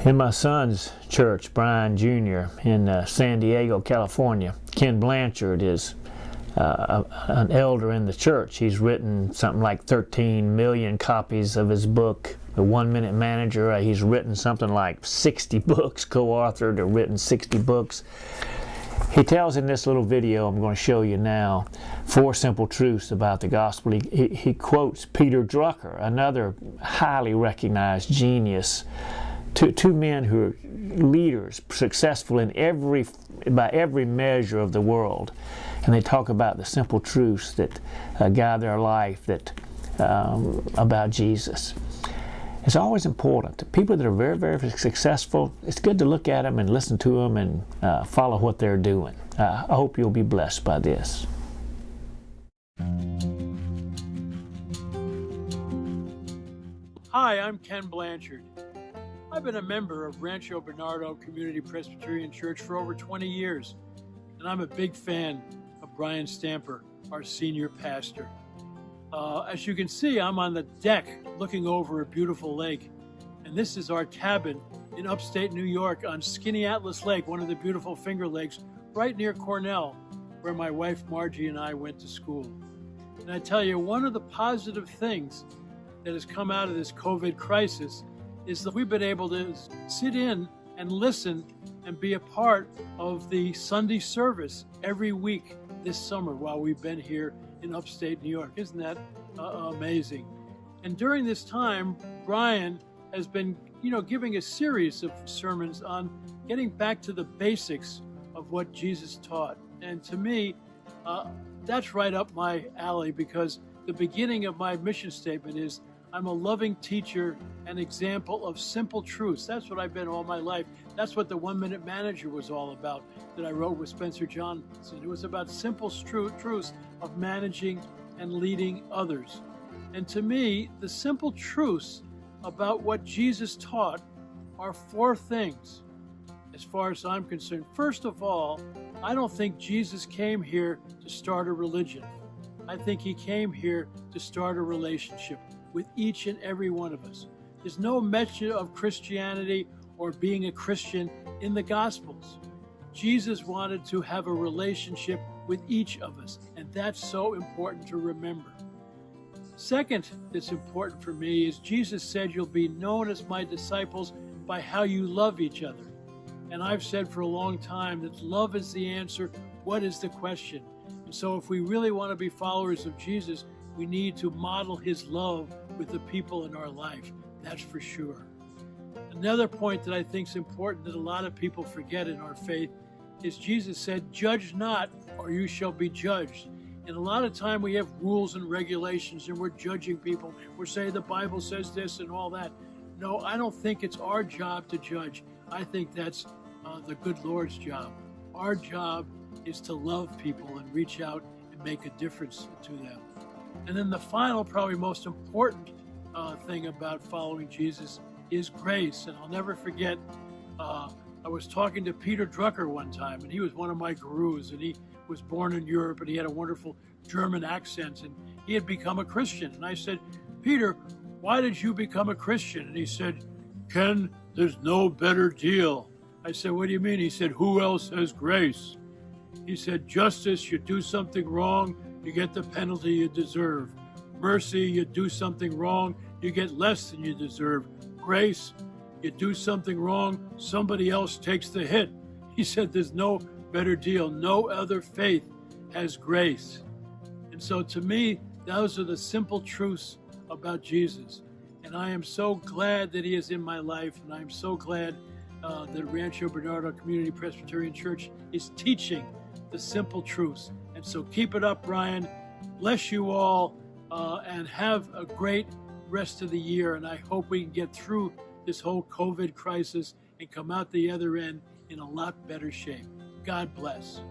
In my son's church, Brian Jr., in San Diego, California, Ken Blanchard is an elder in the church. He's written something like 13 million copies of his book, The 1 Minute Manager. He's written something like 60 books, co-authored or written 60 books. He tells in this little video I'm going to show you now 4 simple truths about the gospel. He quotes Peter Drucker, another highly recognized genius, two men who are leaders, successful in by every measure of the world. And they talk about the simple truths that guide their life about Jesus. It's always important. People that are very, very successful, it's good to look at them and listen to them and follow what they're doing. I hope you'll be blessed by this. Hi, I'm Ken Blanchard. I've been a member of Rancho Bernardo Community Presbyterian Church for over 20 years, and I'm a big fan of Brian Stamper, our senior pastor. As you can see, I'm on the deck looking over a beautiful lake, and this is our cabin in upstate New York on Skaneateles Lake, one of the beautiful Finger Lakes, right near Cornell, where my wife Margie and I went to school. And I tell you, one of the positive things that has come out of this COVID crisis is that we've been able to sit in and listen and be a part of the Sunday service every week this summer while we've been here in upstate New York. Isn't that amazing? And during this time, Brian has been, giving a series of sermons on getting back to the basics of what Jesus taught. And to me, that's right up my alley, because the beginning of my mission statement is, I'm a loving teacher and example of simple truths. That's what I've been all my life. That's what the 1 Minute Manager was all about, that I wrote with Spencer Johnson. It was about simple truths of managing and leading others. And to me, the simple truths about what Jesus taught are 4 things, as far as I'm concerned. First of all, I don't think Jesus came here to start a religion. I think he came here to start a relationship with each and every one of us. There's no mention of Christianity or being a Christian in the Gospels. Jesus wanted to have a relationship with each of us, and that's so important to remember. Second, that's important for me is Jesus said, you'll be known as my disciples by how you love each other. And I've said for a long time that love is the answer. What is the question? And so if we really want to be followers of Jesus, we need to model his love with the people in our life. That's for sure. Another point that I think is important that a lot of people forget in our faith is Jesus said, judge not, or you shall be judged. And a lot of time we have rules and regulations and we're judging people. We're saying the Bible says this and all that. No, I don't think it's our job to judge. I think that's the good Lord's job. Our job is to love people and reach out and make a difference to them. And then the final, probably most important thing about following Jesus is grace. And I'll never forget, I was talking to Peter Drucker one time, and he was one of my gurus, and he was born in Europe, and he had a wonderful German accent, and he had become a Christian. And I said, Peter, why did you become a Christian? And he said, Ken, there's no better deal. I said, what do you mean? He said, who else has grace? He said, justice, you do something wrong, you get the penalty you deserve. Mercy, you do something wrong, you get less than you deserve. Grace, you do something wrong, somebody else takes the hit. He said there's no better deal. No other faith has grace. And so to me, those are the simple truths about Jesus. And I am so glad that he is in my life, and I'm so glad that Rancho Bernardo Community Presbyterian Church is teaching the simple truths. And so keep it up, Brian. Bless you all, and have a great rest of the year. And I hope we can get through this whole COVID crisis and come out the other end in a lot better shape. God bless.